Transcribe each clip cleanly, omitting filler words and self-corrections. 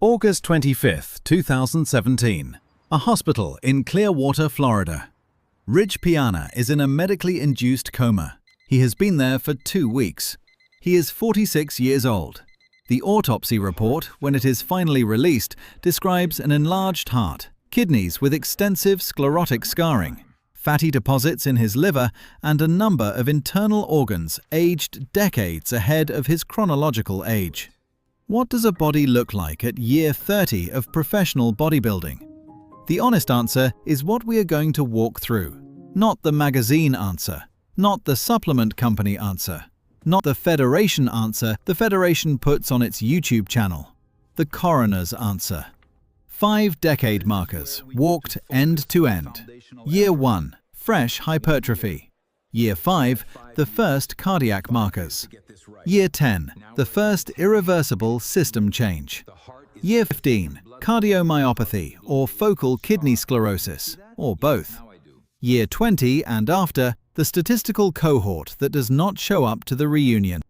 August 25, 2017. A hospital in Clearwater, Florida. Rich Piana is in a medically induced coma. He has been there for 2 weeks. He is 46 years old. The autopsy report, when it is finally released, describes an enlarged heart, kidneys with extensive sclerotic scarring, fatty deposits in his liver, and a number of internal organs aged decades ahead of his chronological age. What does a body look like at year 30 of professional bodybuilding? The honest answer is what we are going to walk through. Not the magazine answer, not the supplement company answer, not the federation answer the federation puts on its YouTube channel. The coroner's answer. 5 decade markers, walked end to end. Year 1, fresh hypertrophy. Year 5, the first cardiac markers. Year 10, the first irreversible system change. Year 15, cardiomyopathy or focal kidney sclerosis, or both. Year 20 and after, the statistical cohort that does not show up to the reunion.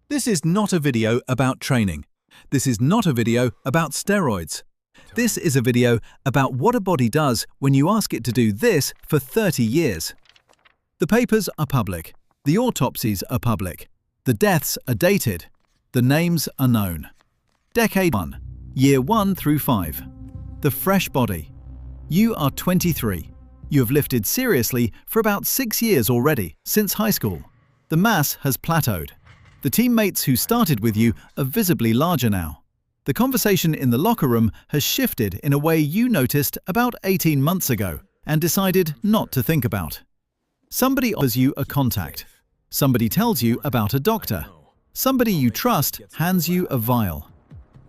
This is not a video about training. This is not a video about steroids. This is a video about what a body does when you ask it to do this for 30 years. The papers are public. The autopsies are public. The deaths are dated. The names are known. Decade 1, year 1 through 5. The fresh body. You are 23. You have lifted seriously for about 6 years already, since high school. The mass has plateaued. The teammates who started with you are visibly larger now. The conversation in the locker room has shifted in a way you noticed about 18 months ago and decided not to think about. Somebody offers you a contact. Somebody tells you about a doctor. Somebody you trust hands you a vial.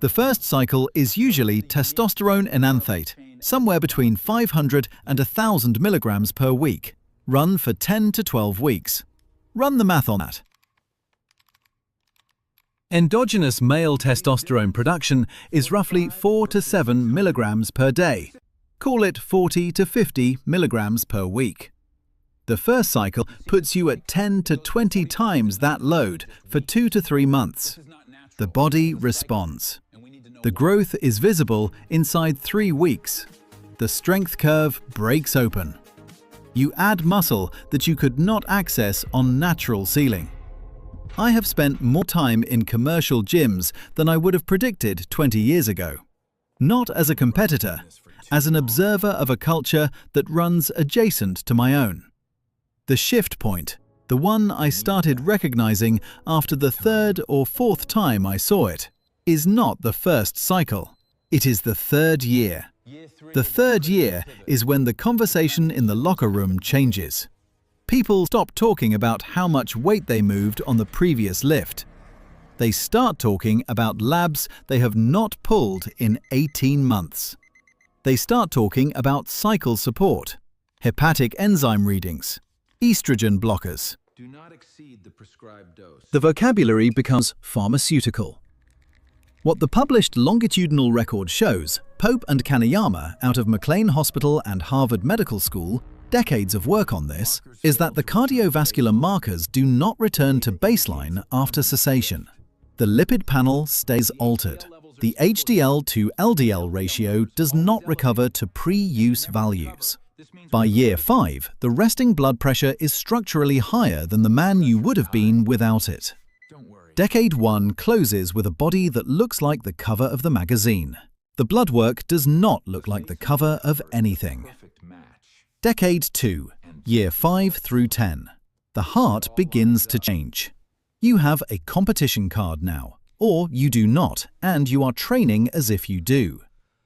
The first cycle is usually testosterone enanthate, somewhere between 500 and 1,000 milligrams per week, run for 10 to 12 weeks. Run the math on that. Endogenous male testosterone production is roughly 4 to 7 milligrams per day. Call it 40 to 50 milligrams per week. The first cycle puts you at 10 to 20 times that load for 2 to 3 months. The body responds. The growth is visible inside 3 weeks. The strength curve breaks open. You add muscle that you could not access on natural sealing. I have spent more time in commercial gyms than I would have predicted 20 years ago. Not as a competitor, as an observer of a culture that runs adjacent to my own. The shift point, the one I started recognizing after the 3rd or 4th time I saw it, is not the first cycle. It is the 3rd year. The 3rd year is when the conversation in the locker room changes. People stop talking about how much weight they moved on the previous lift. They start talking about labs they have not pulled in 18 months. They start talking about cycle support, hepatic enzyme readings, estrogen blockers. Do not exceed the prescribed dose. The vocabulary becomes pharmaceutical. What the published longitudinal record shows, Pope and Kaneyama out of McLean Hospital and Harvard Medical School, decades of work on this, is that the cardiovascular markers do not return to baseline after cessation. The lipid panel stays altered. The HDL to LDL ratio does not recover to pre-use values. By year 5, the resting blood pressure is structurally higher than the man you would have been without it. Decade 1 closes with a body that looks like the cover of the magazine. The blood work does not look like the cover of anything. Decade 2, year 5 through 10. The heart begins to change. You have a competition card now, or you do not, and you are training as if you do.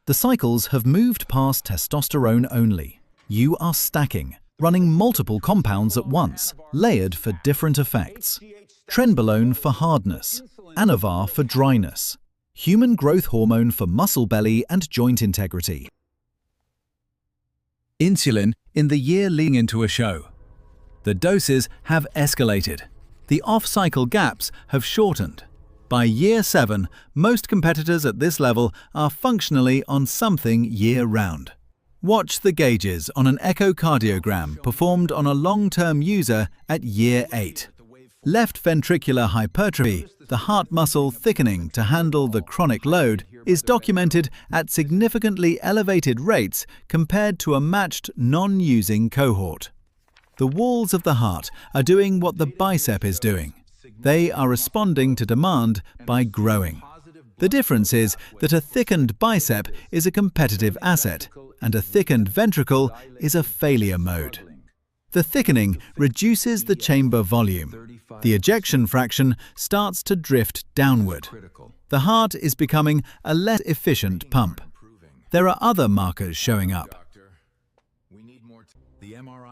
The cycles have moved past testosterone only. You are stacking, running multiple compounds at once, layered for different effects. Trenbolone for hardness, Anavar for dryness, human growth hormone for muscle belly and joint integrity. Insulin in the year leading into a show. The doses have escalated. The off-cycle gaps have shortened. By year 7, most competitors at this level are functionally on something year-round. Watch the gauges on an echocardiogram performed on a long-term user at year 8. Left ventricular hypertrophy, the heart muscle thickening to handle the chronic load, is documented at significantly elevated rates compared to a matched non-using cohort. The walls of the heart are doing what the bicep is doing. They are responding to demand by growing. The difference is that a thickened bicep is a competitive asset, and a thickened ventricle is a failure mode. The thickening reduces the chamber volume. The ejection fraction starts to drift downward. The heart is becoming a less efficient pump. There are other markers showing up.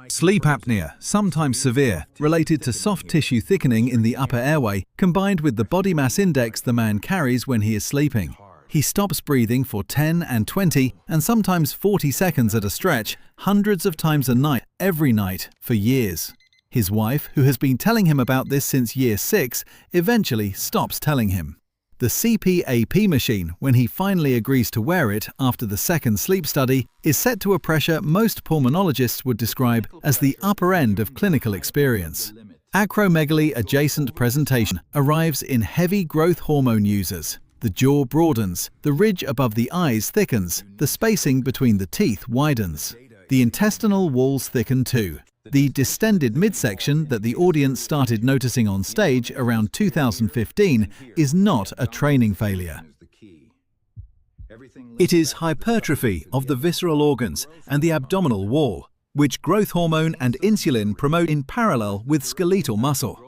Sleep apnea, sometimes severe, related to soft tissue thickening in the upper airway, combined with the body mass index the man carries when he is sleeping. He stops breathing for 10 and 20 and sometimes 40 seconds at a stretch, hundreds of times a night, every night, for years. His wife, who has been telling him about this since year 6, eventually stops telling him. The CPAP machine, when he finally agrees to wear it after the second sleep study, is set to a pressure most pulmonologists would describe as the upper end of clinical experience. Acromegaly adjacent presentation arrives in heavy growth hormone users. The jaw broadens, the ridge above the eyes thickens, the spacing between the teeth widens. The intestinal walls thicken too. The distended midsection that the audience started noticing on stage around 2015 is not a training failure. It is hypertrophy of the visceral organs and the abdominal wall, which growth hormone and insulin promote in parallel with skeletal muscle.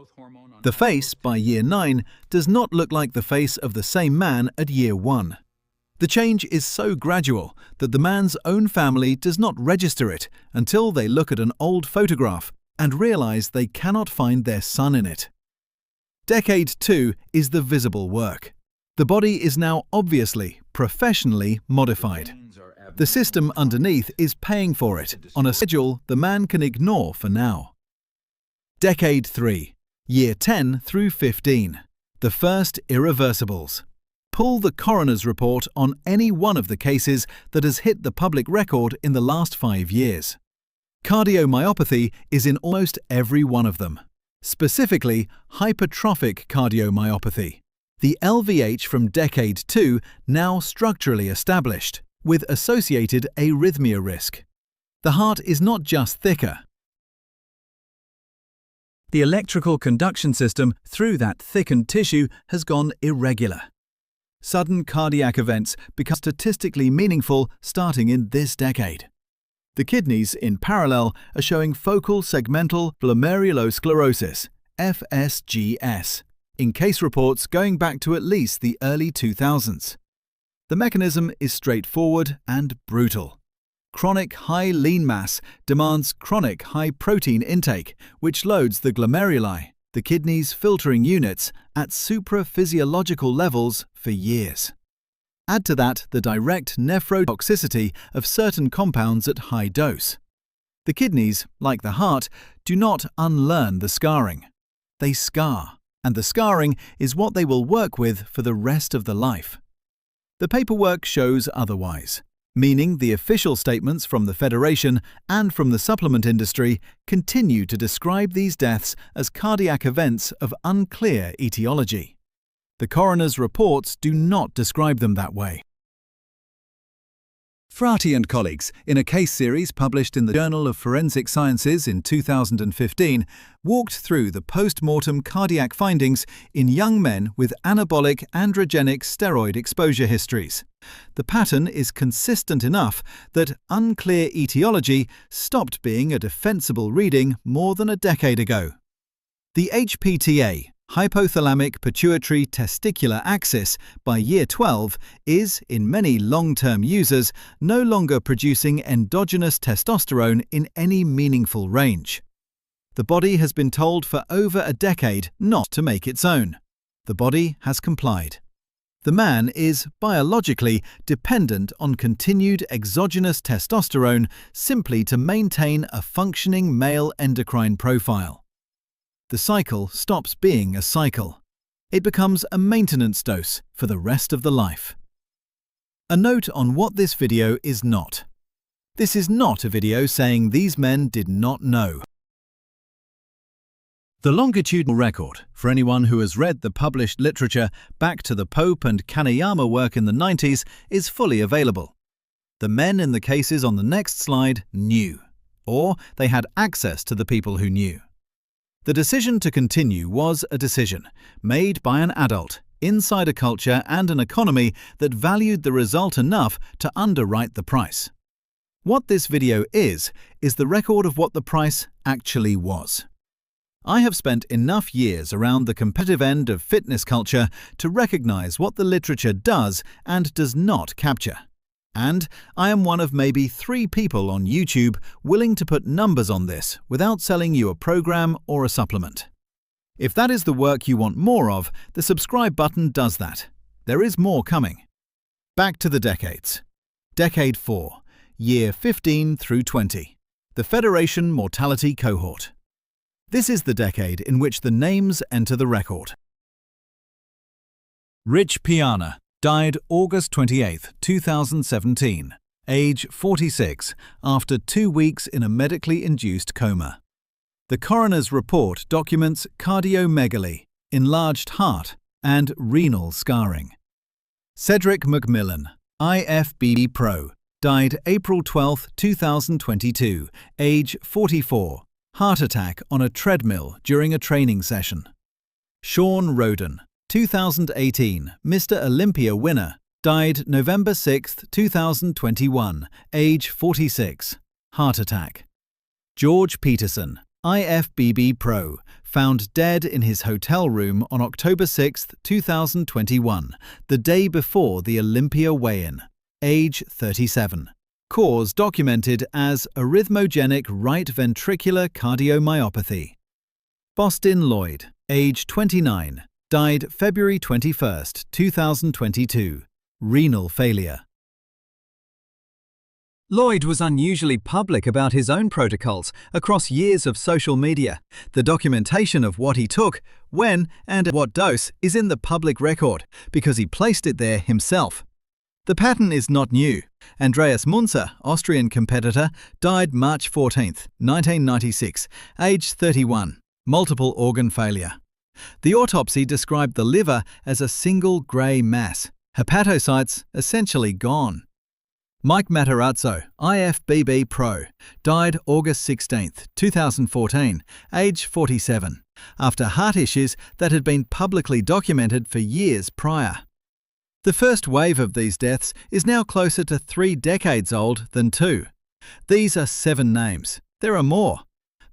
The face, by year 9, does not look like the face of the same man at year 1. The change is so gradual that the man's own family does not register it until they look at an old photograph and realize they cannot find their son in it. Decade 2 is the visible work. The body is now obviously, professionally modified. The system underneath is paying for it on a schedule the man can ignore for now. Decade 3. Year 10 through 15. The first irreversibles. Pull the coroner's report on any one of the cases that has hit the public record in the last 5 years. Cardiomyopathy is in almost every one of them. Specifically, hypertrophic cardiomyopathy. The LVH from Decade 2 now structurally established, with associated arrhythmia risk. The heart is not just thicker. The electrical conduction system through that thickened tissue has gone irregular. Sudden cardiac events become statistically meaningful starting in this decade. The kidneys, in parallel, are showing focal segmental glomerulosclerosis, FSGS, in case reports going back to at least the early 2000s. The mechanism is straightforward and brutal. Chronic high lean mass demands chronic high protein intake, which loads the glomeruli, the kidney's filtering units, at supraphysiological levels for years. Add to that the direct nephrotoxicity of certain compounds at high dose. The kidneys, like the heart, do not unlearn the scarring. They scar, and the scarring is what they will work with for the rest of the life. The paperwork shows otherwise, meaning the official statements from the Federation and from the supplement industry continue to describe these deaths as cardiac events of unclear etiology. The coroner's reports do not describe them that way. Frati and colleagues, in a case series published in the Journal of Forensic Sciences in 2015, walked through the post-mortem cardiac findings in young men with anabolic androgenic steroid exposure histories. The pattern is consistent enough that unclear etiology stopped being a defensible reading more than a decade ago. The HPTA, hypothalamic pituitary testicular axis, by year 12 is, in many long-term users, no longer producing endogenous testosterone in any meaningful range. The body has been told for over a decade not to make its own. The body has complied. The man is biologically dependent on continued exogenous testosterone simply to maintain a functioning male endocrine profile. The cycle stops being a cycle. It becomes a maintenance dose for the rest of the life. A note on what this video is not. This is not a video saying these men did not know. The longitudinal record, for anyone who has read the published literature back to the Pope and Kaneyama work in the 90s, is fully available. The men in the cases on the next slide knew, or they had access to the people who knew. The decision to continue was a decision made by an adult, inside a culture and an economy that valued the result enough to underwrite the price. What this video is the record of what the price actually was. I have spent enough years around the competitive end of fitness culture to recognize what the literature does and does not capture. And I am one of maybe 3 people on YouTube willing to put numbers on this without selling you a program or a supplement. If that is the work you want more of, the subscribe button does that. There is more coming. Back to the decades. Decade 4, year 15 through 20. The Federation Mortality Cohort. This is the decade in which the names enter the record. Rich Piana died August 28, 2017, age 46, after 2 weeks in a medically induced coma. The coroner's report documents cardiomegaly, enlarged heart, and renal scarring. Cedric McMillan, IFBB Pro, died April 12, 2022, age 44, heart attack on a treadmill during a training session. Sean Roden, 2018 Mr. Olympia winner, died November 6, 2021, age 46, heart attack. George Peterson, IFBB Pro, found dead in his hotel room on October 6, 2021, the day before the Olympia weigh-in, age 37. Cause documented as arrhythmogenic right ventricular cardiomyopathy. Boston Lloyd, age 29, died February 21, 2022, renal failure. Lloyd was unusually public about his own protocols across years of social media. The documentation of what he took, when, and at what dose is in the public record because he placed it there himself. The pattern is not new. Andreas Munzer, Austrian competitor, died March 14, 1996, age 31, multiple organ failure. The autopsy described the liver as a single grey mass, hepatocytes essentially gone. Mike Matarazzo, IFBB Pro, died August 16, 2014, age 47, after heart issues that had been publicly documented for years prior. The first wave of these deaths is now closer to 3 decades old than 2. These are 7 names. There are more.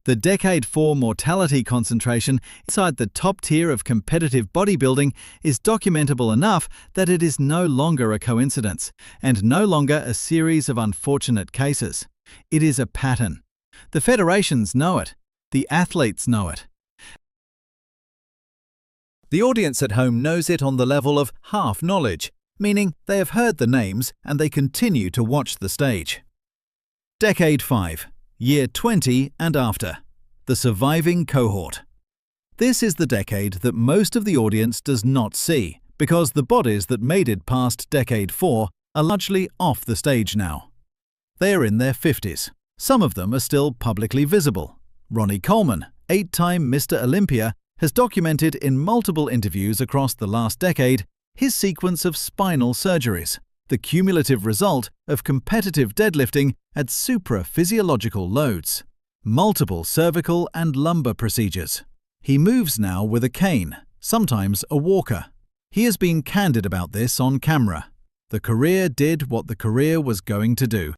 The Decade 4 mortality concentration inside the top tier of competitive bodybuilding is documentable enough that it is no longer a coincidence, and no longer a series of unfortunate cases. It is a pattern. The federations know it. The athletes know it. The audience at home knows it on the level of half knowledge, meaning they have heard the names and they continue to watch the stage. Decade 5, year 20 and after. The surviving cohort. This is the decade that most of the audience does not see, because the bodies that made it past Decade 4 are largely off the stage now. They are in their 50s. Some of them are still publicly visible. Ronnie Coleman, 8-time Mr. Olympia, has documented in multiple interviews across the last decade his sequence of spinal surgeries, the cumulative result of competitive deadlifting at supra-physiological loads, multiple cervical and lumbar procedures. He moves now with a cane, sometimes a walker. He has been candid about this on camera. The career did what the career was going to do.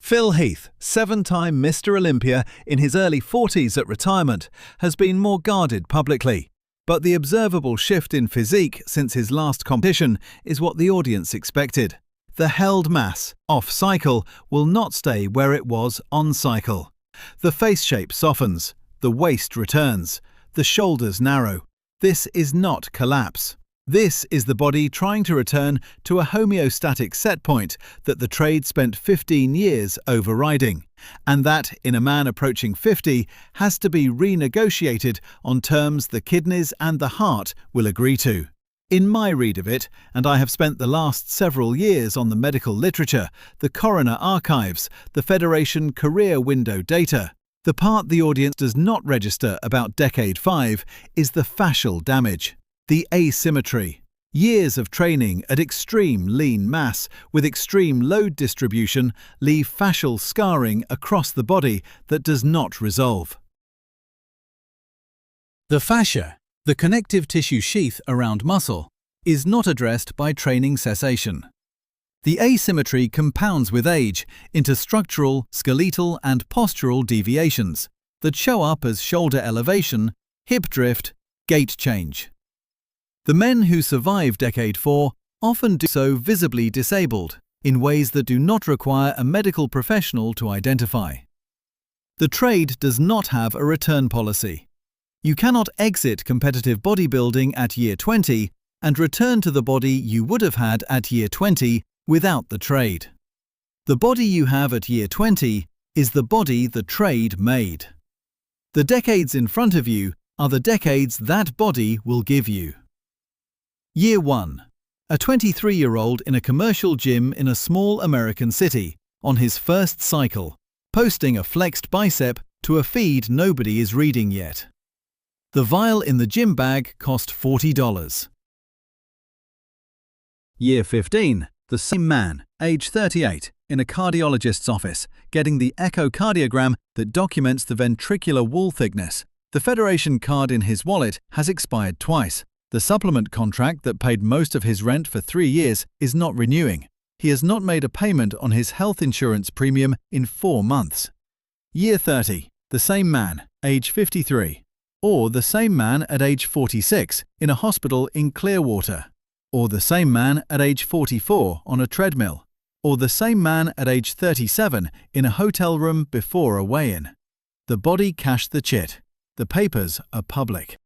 Phil Heath, 7-time Mr. Olympia in his early 40s at retirement, has been more guarded publicly. But the observable shift in physique since his last competition is what the audience expected. The held mass, off-cycle, will not stay where it was on-cycle. The face shape softens, the waist returns, the shoulders narrow. This is not collapse. This is the body trying to return to a homeostatic set point that the trade spent 15 years overriding, and that, in a man approaching 50, has to be renegotiated on terms the kidneys and the heart will agree to. In my read of it, and I have spent the last several years on the medical literature, the coroner archives, the Federation career window data, The part the audience does not register about decade 5 is the fascial damage, the asymmetry. Years of training at extreme lean mass with extreme load distribution leave fascial scarring across the body that does not resolve. The fascia, the connective tissue sheath around muscle, is not addressed by training cessation. The asymmetry compounds with age into structural, skeletal, and postural deviations that show up as shoulder elevation, hip drift, gait change. The men who survive decade 4 often do so visibly disabled, in ways that do not require a medical professional to identify. The trade does not have a return policy. You cannot exit competitive bodybuilding at year 20 and return to the body you would have had at year 20 without the trade. The body you have at year 20 is the body the trade made. The decades in front of you are the decades that body will give you. Year 1. A 23-year-old in a commercial gym in a small American city, on his first cycle, posting a flexed bicep to a feed nobody is reading yet. The vial in the gym bag cost $40. Year 15. The same man, age 38, in a cardiologist's office, getting the echocardiogram that documents the ventricular wall thickness. The Federation card in his wallet has expired twice. The supplement contract that paid most of his rent for 3 years is not renewing. He has not made a payment on his health insurance premium in 4 months. Year 30. The same man, age 53. Or the same man at age 46 in a hospital in Clearwater. Or the same man at age 44 on a treadmill. Or the same man at age 37 in a hotel room before a weigh-in. The body cashed the chit. The papers are public.